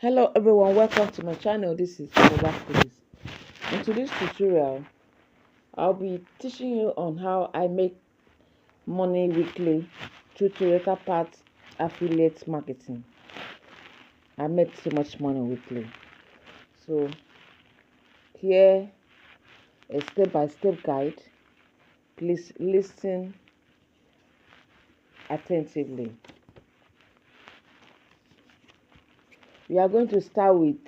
Hello everyone, welcome to my channel. This is Mobile Please. In today's tutorial, I'll be teaching you on how I make money weekly through Toyota Parts affiliate marketing. I make so much money weekly. So here a step-by-step guide. Please listen attentively. We are going to start with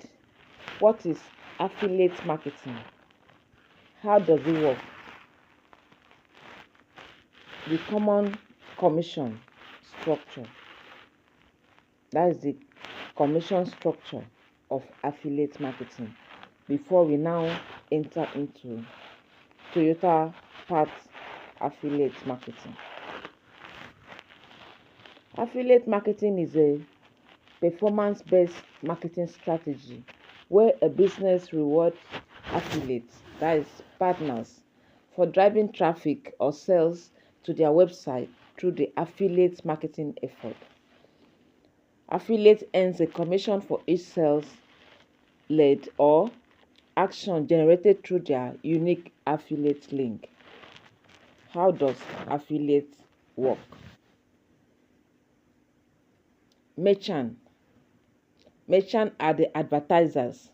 what is affiliate marketing? How does it work? The common commission structure. That is the commission structure of affiliate marketing before we now enter into Toyota Parts affiliate marketing. Affiliate marketing is a performance-based marketing strategy where a business rewards affiliates, that is partners, for driving traffic or sales to their website through the affiliate marketing effort. Affiliate earns a commission for each sales lead or action generated through their unique affiliate link. How does affiliate work? Merchant are the advertisers,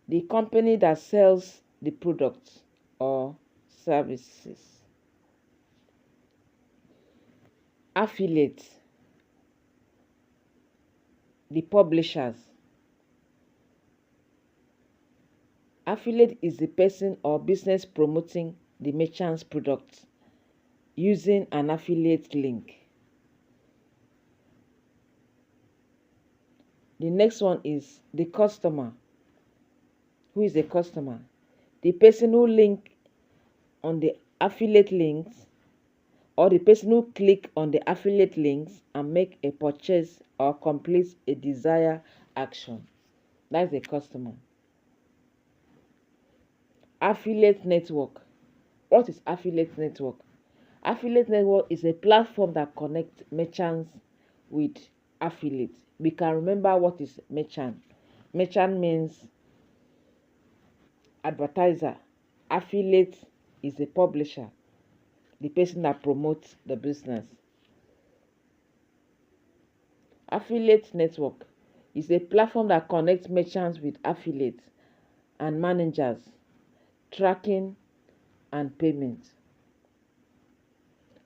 the company that sells the products or services. Affiliate, the publishers. Affiliate is the person or business promoting the merchant's product using an affiliate link. The next one is the customer. Who is the customer? The person who link on the affiliate links, or the person who click on the affiliate links and make a purchase or complete a desired action. That's the customer. Affiliate network. What is affiliate network? Affiliate network is a platform that connects merchants with affiliates. We can remember what is merchant. Merchant means advertiser. Affiliate is the publisher, the person that promotes the business. Affiliate network is a platform that connects merchants with affiliates and managers, tracking and payment.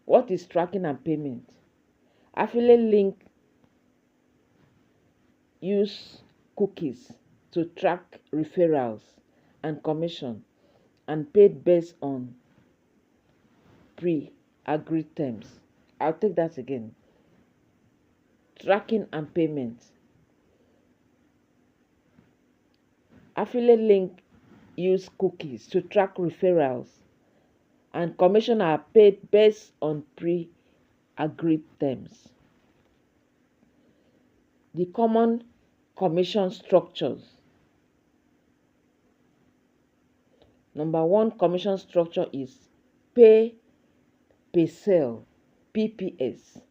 What is tracking and payment? Affiliate link use cookies to track referrals and commission and paid based on pre-agreed terms. I'll take that again. Tracking and payment. Affiliate link use cookies to track referrals and commission are paid based on pre-agreed terms. The common commission structures. Number one commission structure is pay per sale, PPS.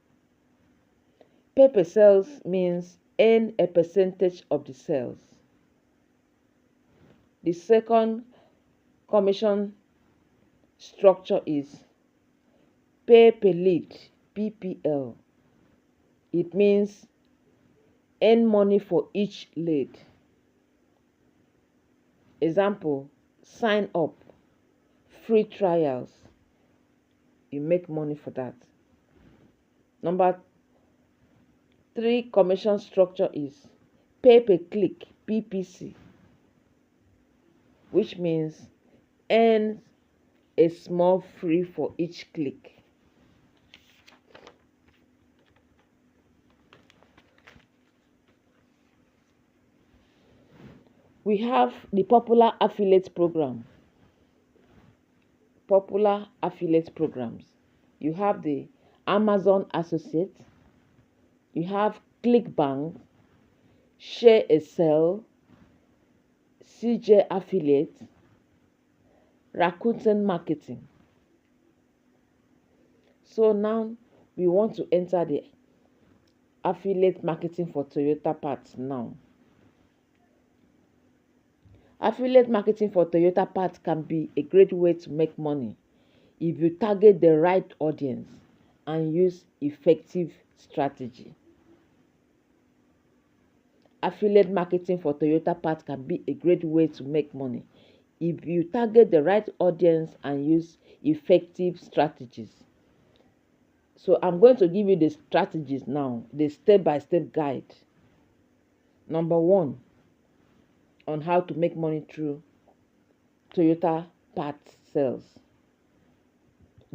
Pay per sales means earn a percentage of the sales. The second commission structure is pay per lead, PPL. It means earn money for each lead. Example, sign up, free trials. You make money for that. Number three commission structure is pay per click, PPC, which means earn a small fee for each click. We have the popular affiliate program. Popular affiliate programs. You have the Amazon Associate. You have ClickBank, Share a Sale, CJ Affiliate, Rakuten Marketing. So now we want to enter the affiliate marketing for Toyota parts now. Affiliate marketing for Toyota parts can be a great way to make money if you target the right audience and use effective strategy. Affiliate marketing for Toyota parts can be a great way to make money if you target the right audience and use effective strategies. So I'm going to give you the strategies now, the step-by-step guide. Number 1, on how to make money through Toyota parts sales.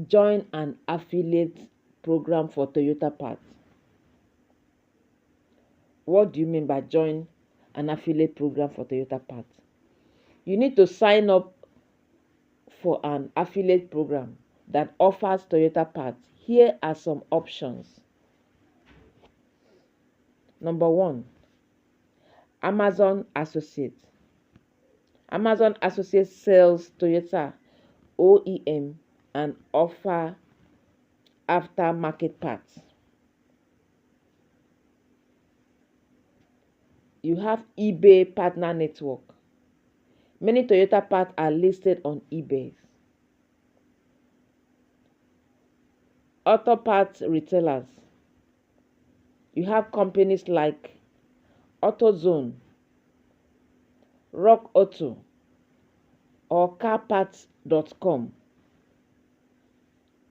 Join an affiliate program for Toyota parts. What do you mean by join an affiliate program for Toyota parts? You need to sign up for an affiliate program that offers Toyota parts. Here are some options. Number 1, Amazon Associates. Amazon Associates sells Toyota OEM and offer aftermarket parts. You have eBay Partner Network. Many Toyota parts are listed on eBay. Auto parts retailers. You have companies like AutoZone, Rock Auto, or CarParts.com.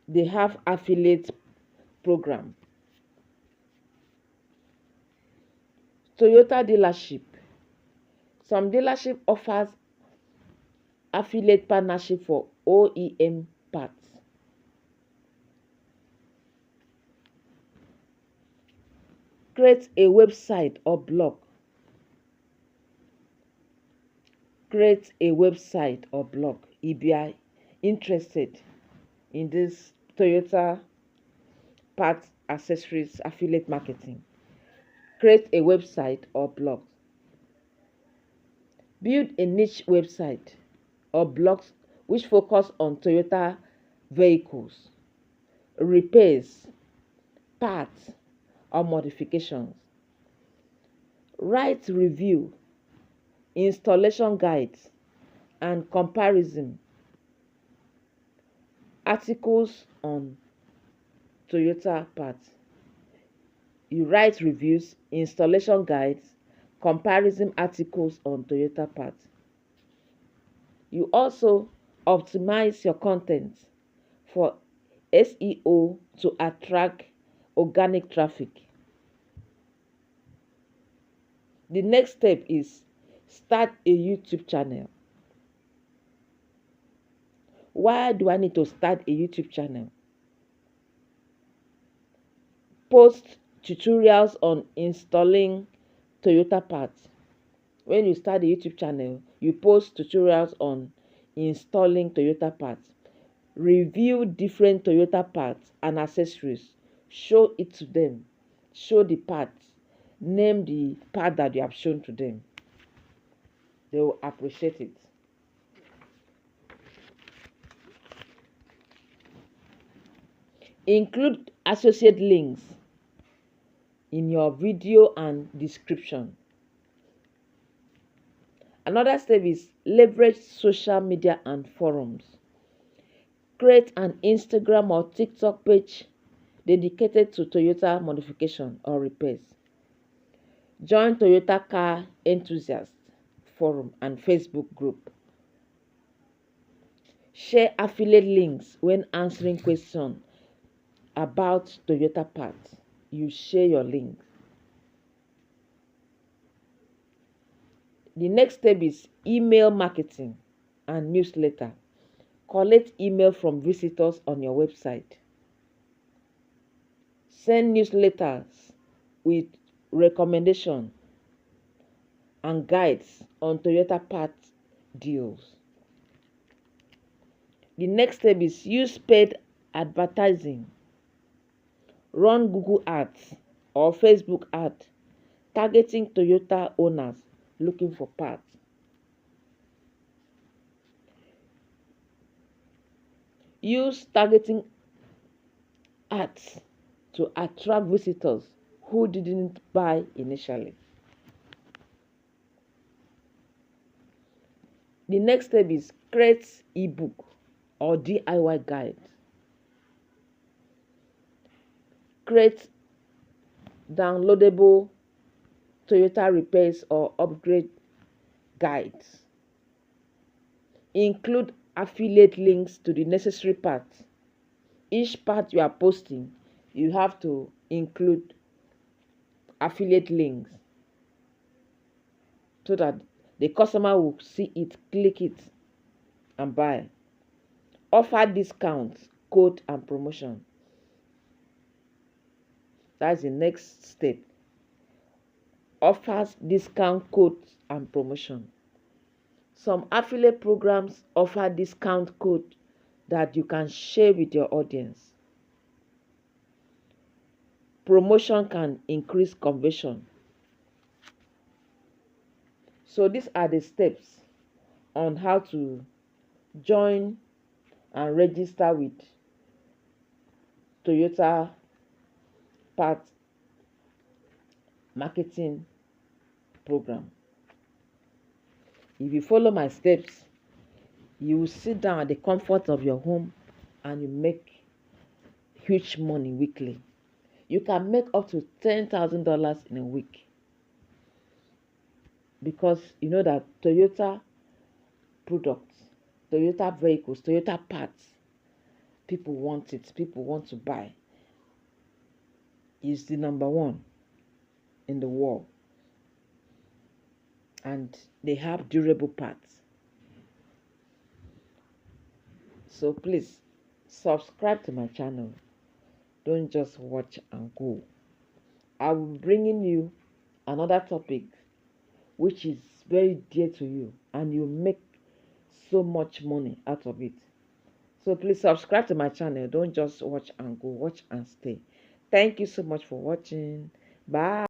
They have affiliate program. Toyota dealership. Some dealership offers affiliate partnership for OEM parts. Create a website or blog. Create a website or blog if you are interested in this Toyota parts accessories affiliate marketing. Create a website or blog. Build a niche website or blogs which focus on Toyota vehicles, repairs, parts, or modifications. Write review, installation guides, and comparison articles on Toyota parts. You write reviews, installation guides, comparison articles on Toyota parts. You also optimize your content for SEO to attract organic traffic. The next step is start a YouTube channel. Why do I need to start a YouTube channel? Post tutorials on installing Toyota parts. When you start a YouTube channel, you post tutorials on installing Toyota parts. Review different Toyota parts and accessories. Show it to them. Show the parts. Name the part that you have shown to them. They will appreciate it. Include associate links in your video and description. Another step is leverage social media and forums. Create an Instagram or TikTok page dedicated to Toyota modification or repairs. Join Toyota Car Enthusiasts Forum and Facebook group. Share affiliate links when answering questions about Toyota parts. You share your link. The next step is email marketing and newsletter. Collect email from visitors on your website. Send newsletters with recommendation and guides on Toyota parts deals. The next step is use paid advertising. Run Google ads or Facebook ads targeting Toyota owners looking for parts. Use targeting ads to attract visitors who didn't buy initially. The next step is create ebook or DIY guide. Create downloadable Toyota repairs or upgrade guides. Include affiliate links to the necessary parts. Each part you are posting, you have to include affiliate links so that the customer will see it, click it, and buy. Offer discounts, code, and promotion. That's the next step. Offers, discount codes, and promotion. Some affiliate programs offer discount code that you can share with your audience. Promotion can increase conversion. So these are the steps on how to join and register with Toyota Part Marketing Program. If you follow my steps, you will sit down at the comfort of your home and you make huge money weekly. You can make up to $10,000 in a week, because you know that Toyota products, Toyota vehicles, Toyota parts, people want it, people want to buy. It's the number one in the world, and they have durable parts. So please subscribe to my channel. Don't just watch and go. I will be bringing you another topic which is very dear to you, and you make so much money out of it. So please subscribe to my channel. Don't just watch and go, watch and stay. Thank you so much for watching. Bye.